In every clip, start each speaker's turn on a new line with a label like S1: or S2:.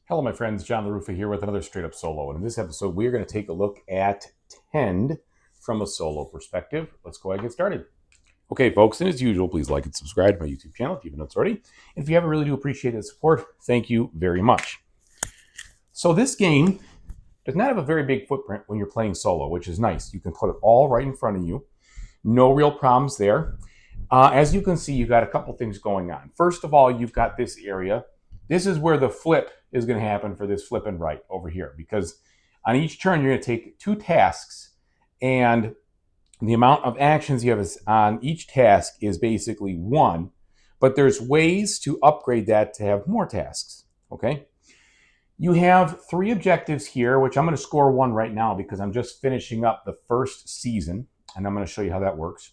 S1: Hello, my friends. John LaRuffa here with another straight up solo. And in this episode, we are going to take a look at Tend from a solo perspective. Let's go ahead and get started. Okay, folks, and as usual, please like and subscribe to my YouTube channel if you haven't done so already. And if you haven't, really do appreciate the support. Thank you very much. So this game does not have a very big footprint when you're playing solo, which is nice. You can put it all right in front of you. No real problems there. As you can see, you've got a couple things going on. First of all, you've got this area. This is where the flip is going to happen for this flip and right over here, because on each turn, you're going to take two tasks, and the amount of actions you have on each task is basically one, but there's ways to upgrade that to have more tasks, okay? You have three objectives here, which I'm going to score one right now because I'm just finishing up the first season, and I'm going to show you how that works.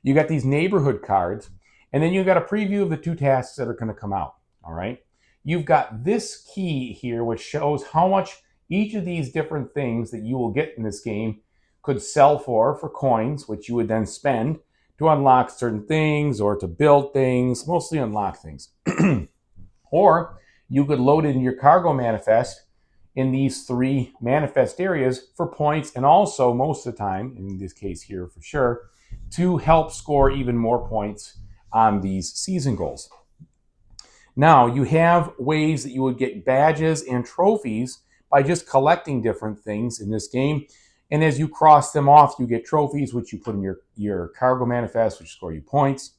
S1: You got these neighborhood cards, and then you've got a preview of the two tasks that are going to come out, all right? You've got this key here, which shows how much each of these different things that you will get in this game could sell for coins, which you would then spend to unlock certain things or to build things, mostly unlock things. Or you could load it in your cargo manifest in these three manifest areas for points, and also most of the time, in this case here for sure, to help score even more points on these season goals. Now, you have ways that you would get badges and trophies by just collecting different things in this game. And as you cross them off, you get trophies, which you put in your cargo manifest, which score you points.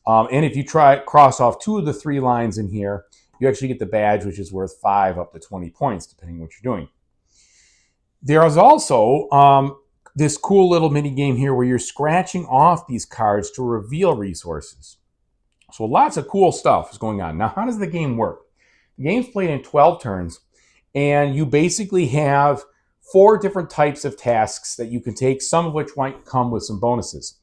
S1: And if you cross off two of the three lines in here, you actually get the badge, which is worth 5 up to 20 points, depending on what you're doing. There is also this cool little mini game here where you're scratching off these cards to reveal resources. So lots of cool stuff is going on. Now, how does the game work? The game's played in 12 turns, and you basically have 4 different types of tasks that you can take, some of which might come with some bonuses.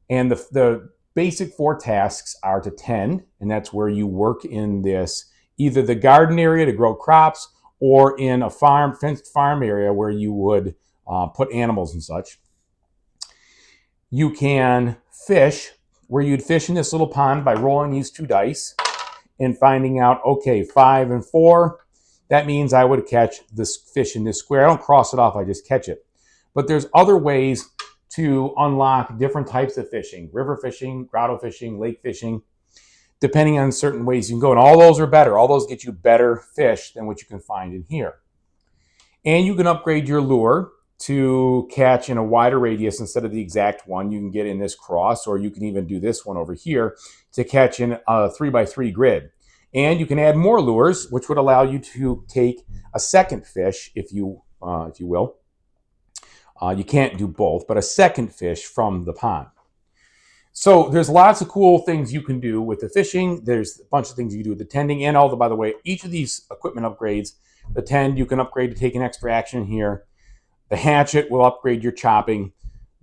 S1: And the basic 4 tasks are to tend, and that's where you work in this, either the garden area to grow crops or in a fenced farm area where you would put animals and such. You can fish, where you'd fish in this little pond by rolling these 2 dice and finding out, okay, 5 and 4, that means I would catch this fish in this square. I don't cross it off, I just catch it. But there's other ways to unlock different types of fishing: river fishing, grotto fishing, lake fishing, depending on certain ways you can go. And all those are better. All those get you better fish than what you can find in here. And you can upgrade your lure to catch in a wider radius instead of the exact one. You can get in this cross, or you can even do this one over here to catch in a 3x3 grid. And you can add more lures, which would allow you to take a second fish, if you will. You can't do both, but a second fish from the pond. So there's lots of cool things you can do with the fishing. There's a bunch of things you can do with the tending. And by the way, each of these equipment upgrades, the tend you can upgrade to take an extra action here. The hatchet will upgrade your chopping.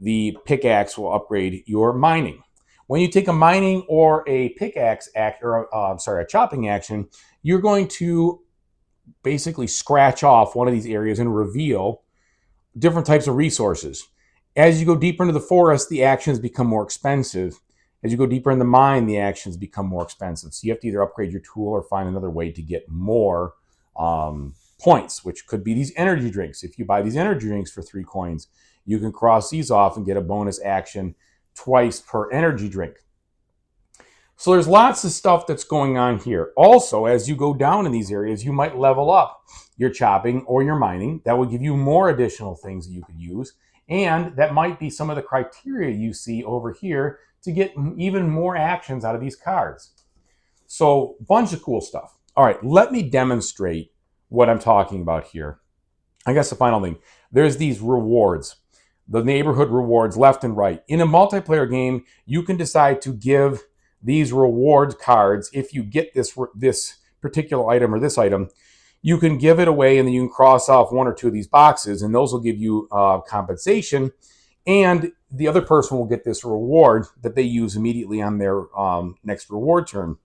S1: The pickaxe will upgrade your mining. When you take a mining or a pickaxe a chopping action, you're going to basically scratch off one of these areas and reveal different types of resources. As you go deeper into the forest, the actions become more expensive. As you go deeper in the mine, the actions become more expensive. So you have to either upgrade your tool or find another way to get more points, which could be these energy drinks. If you buy these energy drinks for 3 coins, you can cross these off and get a bonus action twice per energy drink. So there's lots of stuff that's going on here. Also, as you go down in these areas, you might level up your chopping or your mining. That will give you more additional things that you could use. And that might be some of the criteria you see over here to get even more actions out of these cards. So a bunch of cool stuff. All right, let me demonstrate what I'm talking about here. I guess the final thing, there's these rewards, the neighborhood rewards left and right. In a multiplayer game, you can decide to give these reward cards. If you get this particular item or this item, you can give it away, and then you can cross off 1 or 2 of these boxes, and those will give you compensation. And the other person will get this reward that they use immediately on their next reward turn.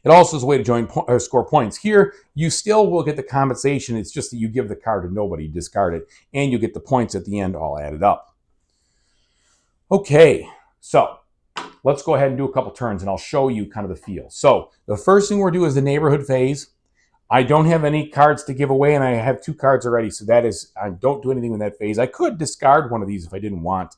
S1: It also is a way to score points. Here, you still will get the compensation. It's just that you give the card to nobody, discard it, and you get the points at the end all added up. Okay, so let's go ahead and do a couple turns, and I'll show you kind of the feel. So the first thing we're doing is the neighborhood phase. I don't have any cards to give away, and I have 2 cards already, so that is, I don't do anything with that phase. I could discard one of these if I didn't want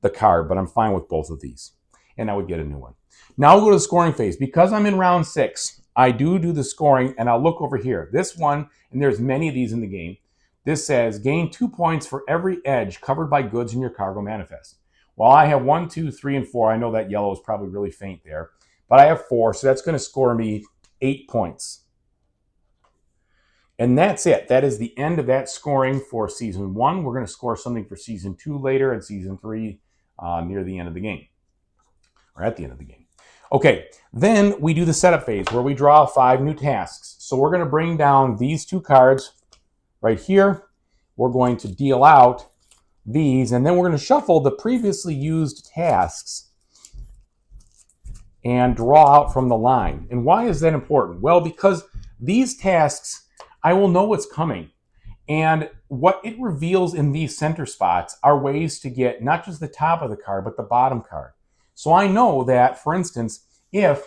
S1: the card, but I'm fine with both of these, and I would get a new one. Now we'll go to the scoring phase. Because I'm in round 6, I do the scoring, and I'll look over here. This one, and there's many of these in the game, this says, gain 2 points for every edge covered by goods in your cargo manifest. Well, I have 1, 2, 3, and 4. I know that yellow is probably really faint there, but I have 4, so that's going to score me 8 points. And that's it. That is the end of that scoring for Season 1. We're going to score something for Season 2 later and Season 3 near the end of the game, or at the end of the game. Okay, then we do the setup phase where we draw 5 new tasks. So we're going to bring down these 2 cards right here. We're going to deal out these, and then we're going to shuffle the previously used tasks and draw out from the line. And why is that important? Well, because these tasks, I will know what's coming. And what it reveals in these center spots are ways to get not just the top of the card, but the bottom card. So I know that, for instance, if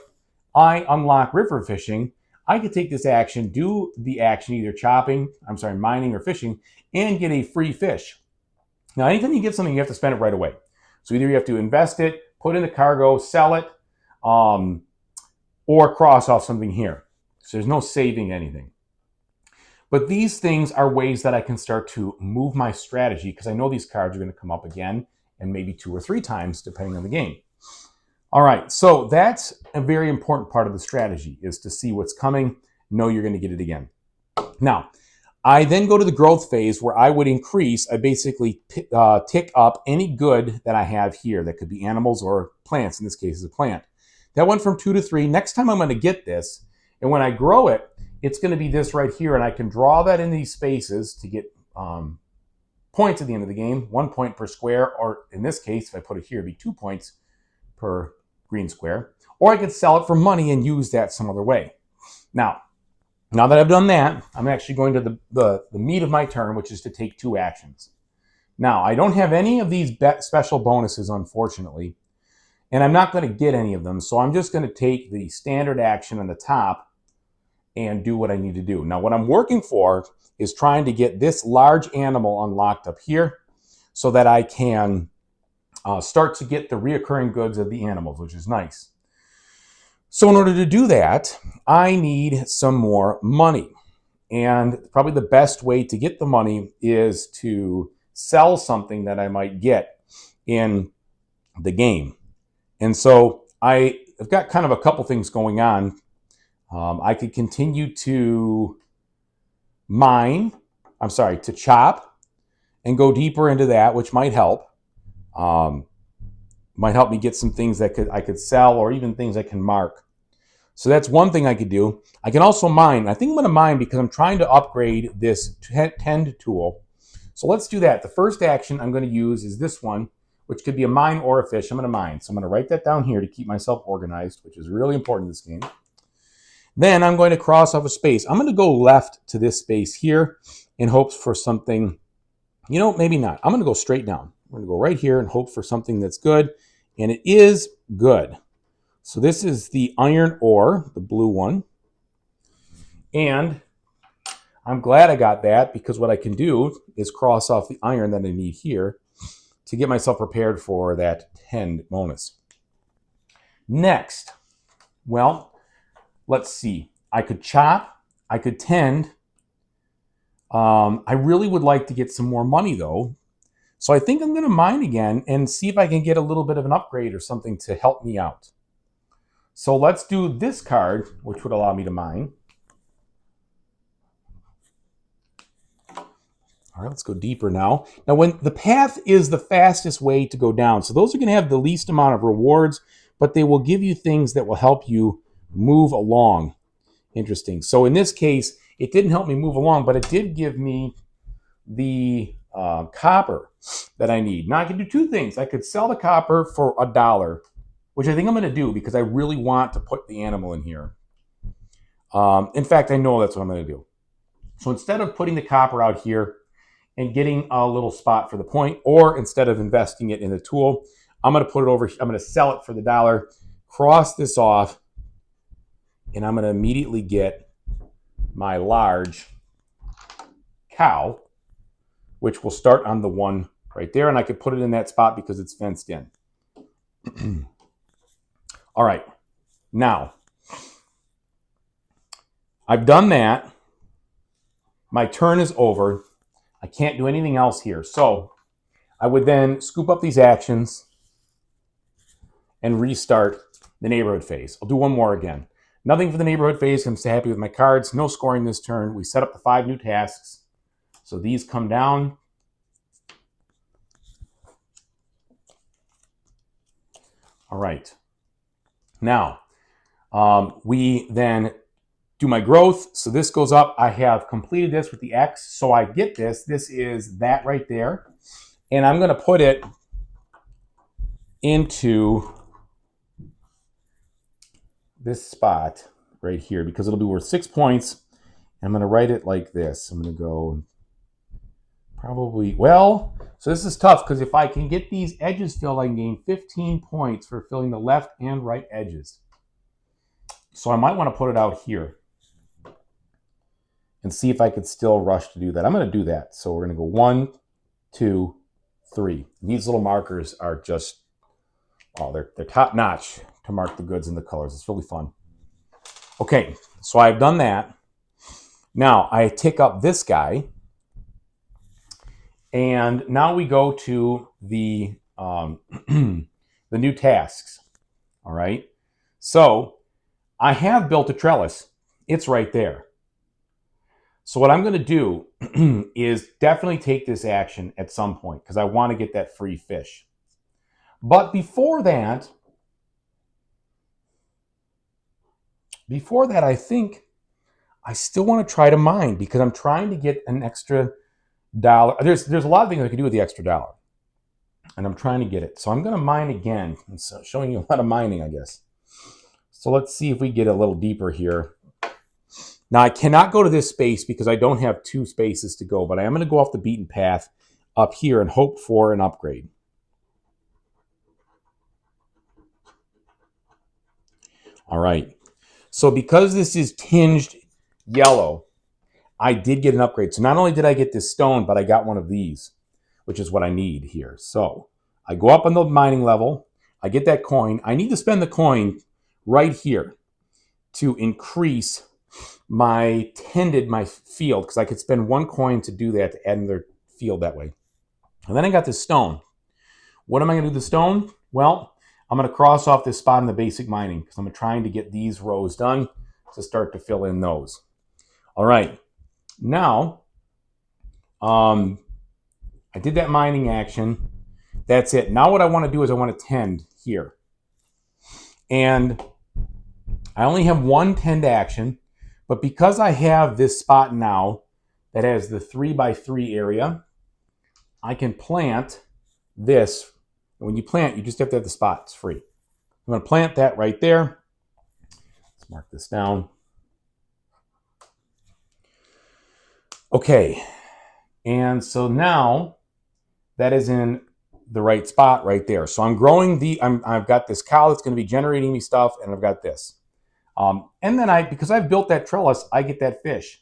S1: I unlock river fishing, I could take this action, do the action either mining or fishing, and get a free fish. Now, anytime you get something, you have to spend it right away. So either you have to invest it, put in the cargo, sell it, or cross off something here. So there's no saving anything. But these things are ways that I can start to move my strategy because I know these cards are going to come up again and maybe 2 or 3 times depending on the game. All right, so that's a very important part of the strategy is to see what's coming, know you're going to get it again. Now, I then go to the growth phase where I would increase, I basically tick up any good that I have here. That could be animals or plants, in this case is a plant. That went from 2 to 3. Next time I'm going to get this, and when I grow it, it's going to be this right here, and I can draw that in these spaces to get points at the end of the game, 1 point per square, or in this case, if I put it here, it'd be 2 points per green square. Or I could sell it for money and use that some other way. Now that I've done that, I'm actually going to the meat of my turn, which is to take 2 actions. Now, I don't have any of these special bonuses, unfortunately, and I'm not going to get any of them, so I'm just going to take the standard action on the top and do what I need to do. Now, what I'm working for is trying to get this large animal unlocked up here so that I can start to get the reoccurring goods of the animals, which is nice. So in order to do that, I need some more money. And probably the best way to get the money is to sell something that I might get in the game. And so I've got kind of a couple things going on. I could continue to to chop and go deeper into that, which might help. Might help me get some things that I could sell or even things I can mark. So that's one thing I could do. I can also mine. I think I'm going to mine because I'm trying to upgrade this tend tool. So let's do that. The first action I'm going to use is this one, which could be a mine or a fish. I'm going to mine. So I'm going to write that down here to keep myself organized, which is really important in this game. Then I'm going to cross off a space. I'm going to go left to this space here in hopes for something, maybe not. I'm going to go straight down. I'm going to go right here and hope for something that's good. And it is good. So this is the iron ore, the blue one. And I'm glad I got that because what I can do is cross off the iron that I need here to get myself prepared for that tend bonus. Next, well, let's see. I could chop. I could tend. I really would like to get some more money, though. So I think I'm going to mine again and see if I can get a little bit of an upgrade or something to help me out. So let's do this card, which would allow me to mine. All right, let's go deeper now. Now, when the path is the fastest way to go down, so those are going to have the least amount of rewards, but they will give you things that will help you move along. Interesting. So in this case, it didn't help me move along, but it did give me the copper that I need. Now I can do 2 things. I could sell the copper for $1, which I think I'm going to do because I really want to put the animal in here. In fact, I know that's what I'm going to do. So instead of putting the copper out here and getting a little spot for the point, or instead of investing it in the tool, I'm going to put it over. I'm going to sell it for the $1, cross this off, and I'm going to immediately get my large cow, which will start on the one right there, and I could put it in that spot because it's fenced in. All right, now I've done that. My turn is over. I can't do anything else here. So I would then scoop up these actions and restart the neighborhood phase. I'll do one more again. Nothing for the neighborhood phase. I'm so happy with my cards. No scoring this turn. We set up the 5 new tasks. So these come down. All right. Now, we then do my growth. So this goes up. I have completed this with the X. So I get this. This is that right there. And I'm going to put it into this spot right here because it'll be worth 6 points. I'm going to write it like this. I'm going to go probably, well, so this is tough because if I can get these edges filled, I can gain 15 points for filling the left and right edges. So I might want to put it out here and see if I could still rush to do that. I'm going to do that. So we're going to go 1, 2, 3. These little markers are just, oh, they're top notch to mark the goods and the colors. It's really fun. Okay, so I've done that. Now I tick up this guy, and now we go to the the new tasks. All right, so I have built a trellis. It's right there. So what I'm going to do is definitely take this action at some point because I want to get that free fish. But before that, I think I still want to try to mine because I'm trying to get an extra dollar. There's a lot of things I could do with the extra dollar, and I'm trying to get it. So I'm going to mine again. I'm showing you a lot of mining, I guess. So let's see if we get a little deeper here. Now I cannot go to this space because I don't have 2 spaces to go, but I am going to go off the beaten path up here and hope for an upgrade. All right. So because this is tinged yellow, I did get an upgrade. So not only did I get this stone, but I got one of these, which is what I need here. So I go up on the mining level. I get that coin. I need to spend the coin right here to increase my field, because I could spend 1 coin to do that, to add another field that way. And then I got this stone. What am I going to do with the stone? Well, I'm going to cross off this spot in the basic mining because I'm trying to get these rows done to start to fill in those. All right. Now, I did that mining action. That's it. Now what I want to do is I want to tend here. And I only have 1 tend action, but because I have this spot now that has the 3x3 area, I can plant this. When you plant, you just have to have the spot. It's free. I'm going to plant that right there. Let's mark this down. Okay. And so now that is in the right spot right there. So I'm growing I've got this cow that's going to be generating me stuff, and I've got this. And then because I've built that trellis, I get that fish.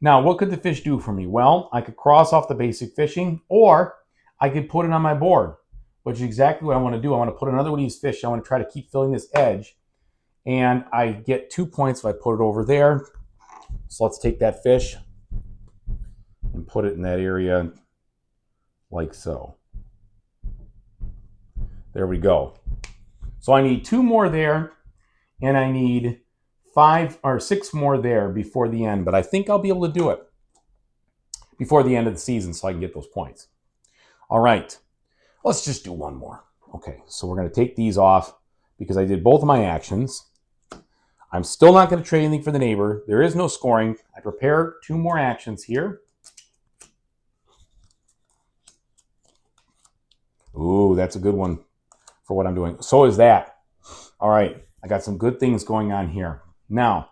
S1: Now, what could the fish do for me? Well, I could cross off the basic fishing, or I could put it on my board, which is exactly what I want to do. I want to put another one of these fish. I want to try to keep filling this edge, and I get 2 points if I put it over there. So let's take that fish and put it in that area like so. There we go. So I need 2 more there, and I need 5 or 6 more there before the end, but I think I'll be able to do it before the end of the season so I can get those points. All right, let's just do 1 more. Okay, so we're going to take these off because I did both of my actions. I'm still not going to trade anything for the neighbor. There is no scoring. I prepare 2 more actions here. Ooh, that's a good one for what I'm doing. So is that. All right, I got some good things going on here. Now,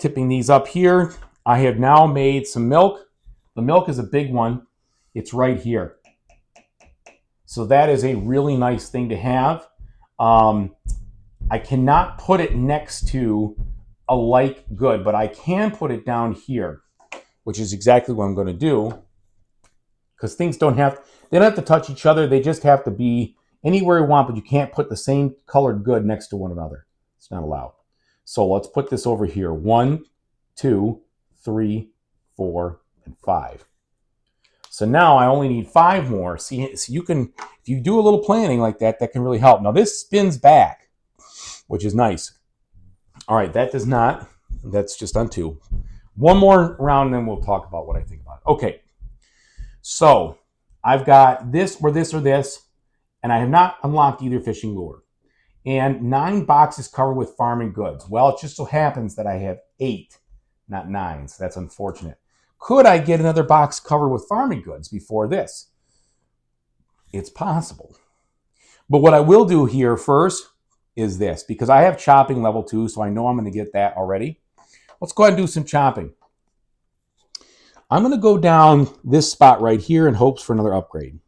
S1: tipping these up here, I have now made some milk. The milk is a big one. It's right here. So that is a really nice thing to have. I cannot put it next to alike good, but I can put it down here, which is exactly what I'm going to do, because things they don't have to touch each other. They just have to be anywhere you want, but you can't put the same colored good next to one another. It's not allowed. So let's put this over here. 1, 2, 3, 4, and 5. So now I only need 5 more. See, so you can, if you do a little planning like that, that can really help. Now this spins back, which is nice. All right, that does not. That's just on 2. One more round, and then we'll talk about what I think about it. Okay, so I've got this or this or this, and I have not unlocked either fishing lure. And 9 boxes covered with farming goods. Well, it just so happens that I have 8, not 9, so that's unfortunate. Could I get another box covered with farming goods before this? It's possible. But what I will do here first is this, because I have chopping level 2, so I know I'm going to get that already. Let's go ahead and do some chopping. I'm going to go down this spot right here in hopes for another upgrade.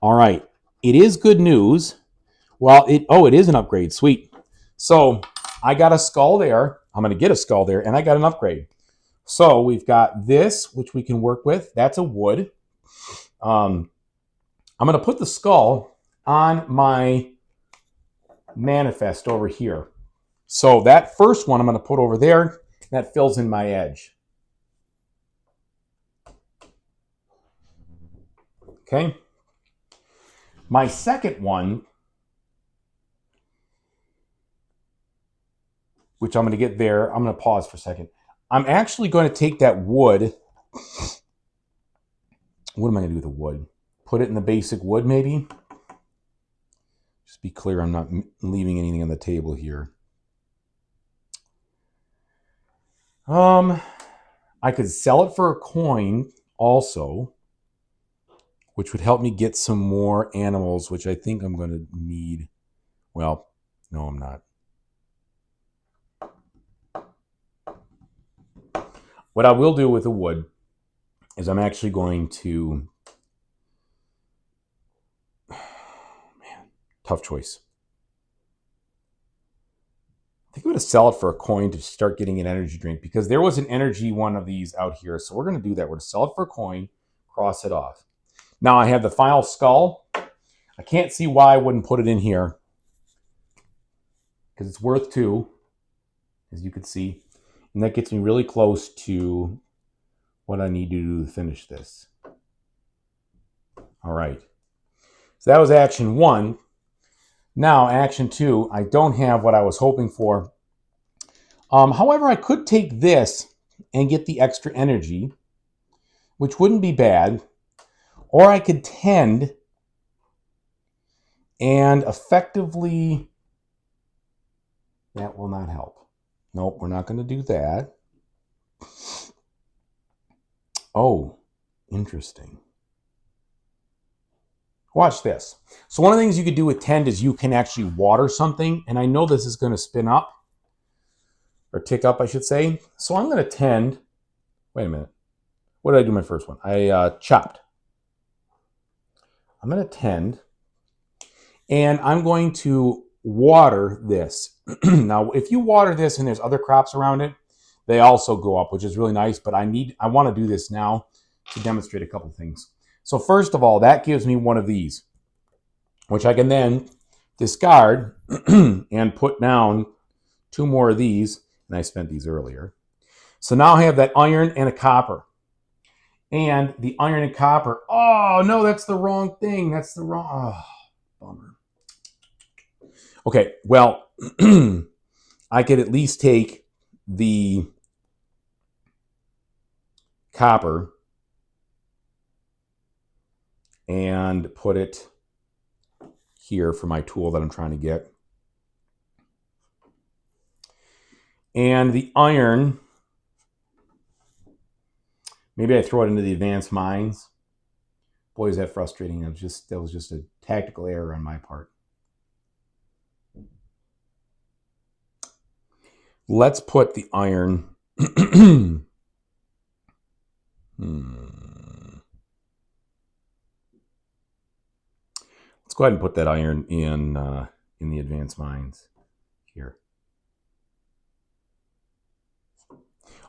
S1: All right. It is good news. Well, it is an upgrade. Sweet. So I got a skull there. I'm going to get a skull there, and I got an upgrade. So we've got this, which we can work with. That's a wood. I'm going to put the skull on my manifest over here. So that first one I'm going to put over there. That fills in my edge. Okay. My second one, which I'm going to get there. I'm going to pause for a second. I'm actually going to take that wood. What am I going to do with the wood? Put it in the basic wood, maybe? Just be clear, I'm not leaving anything on the table here. I could sell it for a coin also, which would help me get some more animals, which I think I'm going to need. Well, no, I'm not. What I will do with the wood is I'm actually going to... Man, tough choice. I think I'm going to sell it for a coin to start getting an energy drink, because there was an energy one of these out here. So we're going to do that. We're going to sell it for a coin, cross it off. Now I have the final skull. I can't see why I wouldn't put it in here, because it's worth 2, as you can see. And that gets me really close to what I need to do to finish this. All right. So that was action 1. Now, action 2, I don't have what I was hoping for. However, I could take this and get the extra energy, which wouldn't be bad. Or I could tend and effectively... That will not help. Nope, we're not going to do that. Oh, interesting. Watch this. So one of the things you could do with tend is you can actually water something. And I know this is going to spin up. Or tick up, I should say. So I'm going to tend. Wait a minute. What did I do my first one? I chopped. I'm going to tend. And I'm going to water this. Now, if you water this and there's other crops around it, they also go up, which is really nice. But I want to do this now to demonstrate a couple things. So first of all, that gives me one of these, which I can then discard and put down 2 more of these. And I spent these earlier. So now I have that iron and a copper. And the iron and copper. Oh, no, that's the wrong thing. That's the wrong... Oh, bummer. Okay, well, I could at least take the copper and put it here for my tool that I'm trying to get. And the iron, maybe I throw it into the advanced mines. Boy, is that frustrating. That was just a tactical error on my part. Let's put the iron. Let's go ahead and put that iron in the advanced mines here.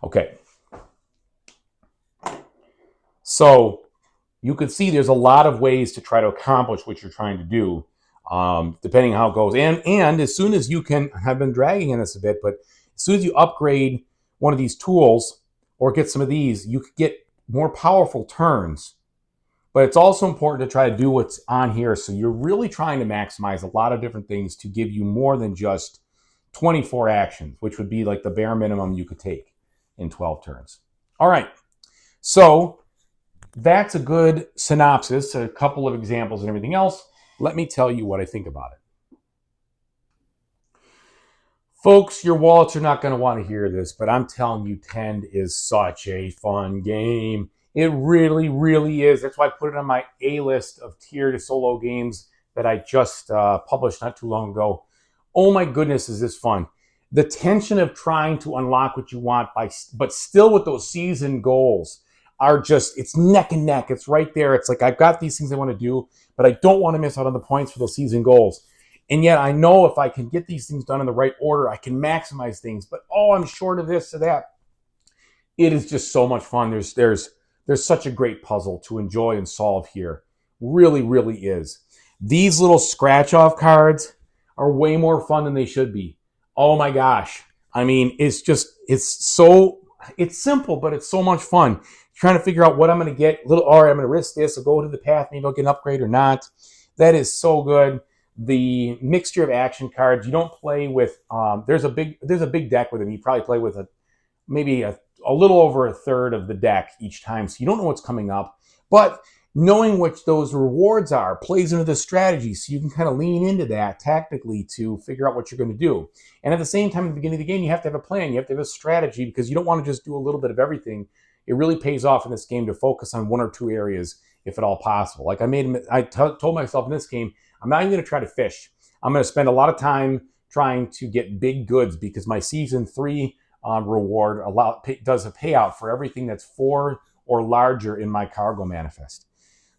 S1: Okay, so you can see there's a lot of ways to try to accomplish what you're trying to do, depending on how it goes. And as soon as you can, I've been dragging on this a bit, but as soon as you upgrade one of these tools or get some of these, you could get more powerful turns. But it's also important to try to do what's on here. So you're really trying to maximize a lot of different things to give you more than just 24 actions, which would be like the bare minimum you could take in 12 turns. All right. So that's a good synopsis, a couple of examples and everything else. Let me tell you what I think about it. Folks, your wallets are not going to want to hear this, but I'm telling you, Tend is such a fun game. It really, really is. That's why I put it on my A list of tiered solo games that I just published not too long ago. Oh my goodness, is this fun. The tension of trying to unlock what you want, but still with those season goals are just, it's neck and neck. It's right there. It's like, I've got these things I want to do, but I don't want to miss out on the points for those season goals. And yet I know if I can get these things done in the right order, I can maximize things. But, oh, I'm short of this or that. It is just so much fun. There's such a great puzzle to enjoy and solve here. Really, really is. These little scratch-off cards are way more fun than they should be. Oh my gosh. I mean, it's simple, but it's so much fun. Trying to figure out what I'm going to get. All right, I'm going to risk this. I'll go to the path. Maybe I'll get an upgrade or not. That is so good. The mixture of action cards. You don't play with. There's a big deck with them. You probably play with maybe a little over a third of the deck each time. So you don't know what's coming up. But knowing what those rewards are plays into the strategy. So you can kind of lean into that tactically to figure out what you're going to do. And at the same time, at the beginning of the game, you have to have a plan. You have to have a strategy because you don't want to just do a little bit of everything. It really pays off in this game to focus on one or two areas if at all possible. Like I told myself in this game, I'm not even going to try to fish. I'm going to spend a lot of time trying to get big goods because my season 3 reward does a payout for everything that's 4 or larger in my cargo manifest.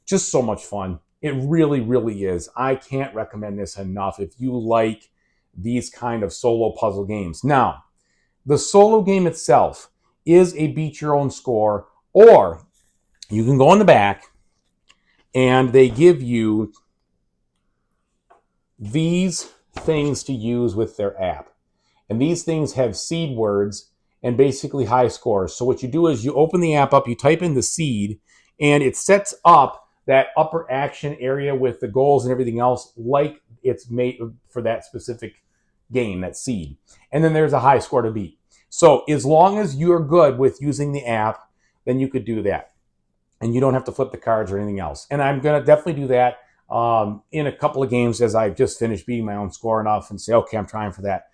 S1: Just so much fun. It really, really is. I can't recommend this enough if you like these kind of solo puzzle games. Now, the solo game itself is a beat your own score, or you can go in the back and they give you these things to use with their app. And these things have seed words and basically high scores. So what you do is you open the app up, you type in the seed, and it sets up that upper action area with the goals and everything else like it's made for that specific game, that seed. And then there's a high score to beat. So as long as you're good with using the app, then you could do that. And you don't have to flip the cards or anything else. And I'm going to definitely do that in a couple of games as I've just finished beating my own score enough and say, okay, I'm trying for that.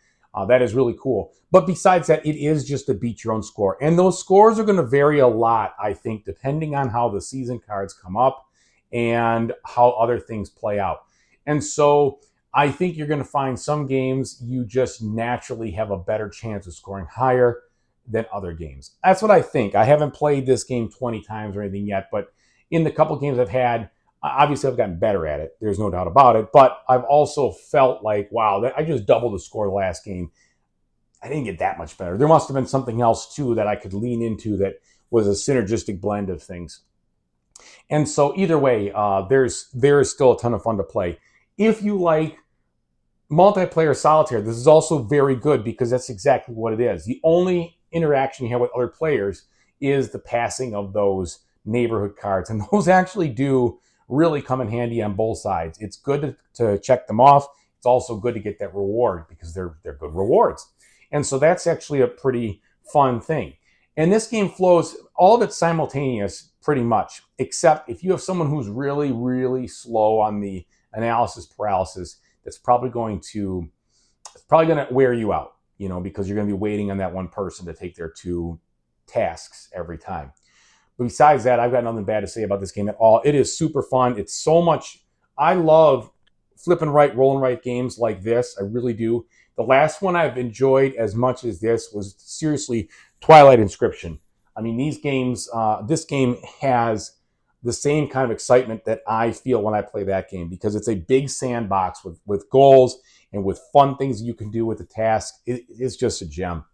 S1: That is really cool. But besides that, it is just a beat your own score. And those scores are going to vary a lot, I think, depending on how the season cards come up and how other things play out. And so I think you're going to find some games you just naturally have a better chance of scoring higher than other games. That's what I think. I haven't played this game 20 times or anything yet, but in the couple games I've had, obviously I've gotten better at it. There's no doubt about it. But I've also felt like, wow, I just doubled the score the last game. I didn't get that much better. There must have been something else, too, that I could lean into that was a synergistic blend of things. And so either way, there is still a ton of fun to play. If you like multiplayer solitaire, this is also very good because that's exactly what it is. The only interaction you have with other players is the passing of those neighborhood cards. And those actually do really come in handy on both sides. It's good to check them off. It's also good to get that reward because they're good rewards. And so that's actually a pretty fun thing. And this game flows, all of it simultaneous pretty much, except if you have someone who's really, really slow on the analysis paralysis, that's probably going to wear you out, because you're going to be waiting on that one person to take their 2 tasks every time. But besides that, I've got nothing bad to say about this game at all. It is super fun. It's so much. I love flipping right, rolling right games like this. I really do. The last one I've enjoyed as much as this was seriously Twilight Inscription. I mean, these games, this game has the same kind of excitement that I feel when I play that game because it's a big sandbox with goals and with fun things you can do with the task. It's just a gem.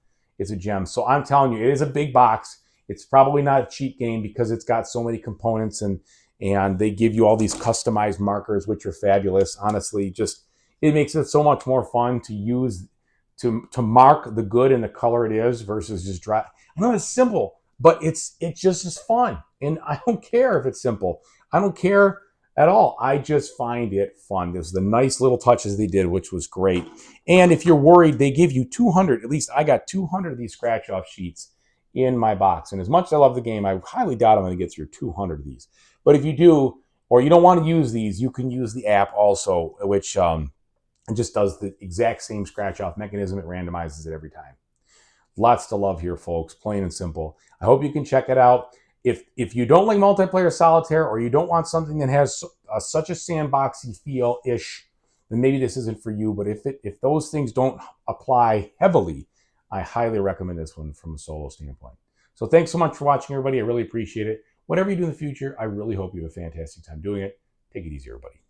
S1: it's a gem. So I'm telling you, it is a big box. It's probably not a cheap game because it's got so many components, and they give you all these customized markers, which are fabulous. Honestly, just it makes it so much more fun to use to mark the good in the color it is versus just draw. I know it's simple, but it's just as fun. And I don't care if it's simple. I don't care at all. I just find it fun. There's the nice little touches they did, which was great. And if you're worried, they give you 200. At least I got 200 of these scratch off sheets in my box. And as much as I love the game, I highly doubt I'm going to get through 200 of these. But if you do, or you don't want to use these, you can use the app also, which it just does the exact same scratch off mechanism. It randomizes it every time. Lots to love here, folks. Plain and simple. I hope you can check it out. If you don't like multiplayer solitaire, or you don't want something that has such a sandboxy feel-ish, then maybe this isn't for you. But if those things don't apply heavily, I highly recommend this one from a solo standpoint. So thanks so much for watching, everybody. I really appreciate it. Whatever you do in the future, I really hope you have a fantastic time doing it. Take it easy, everybody.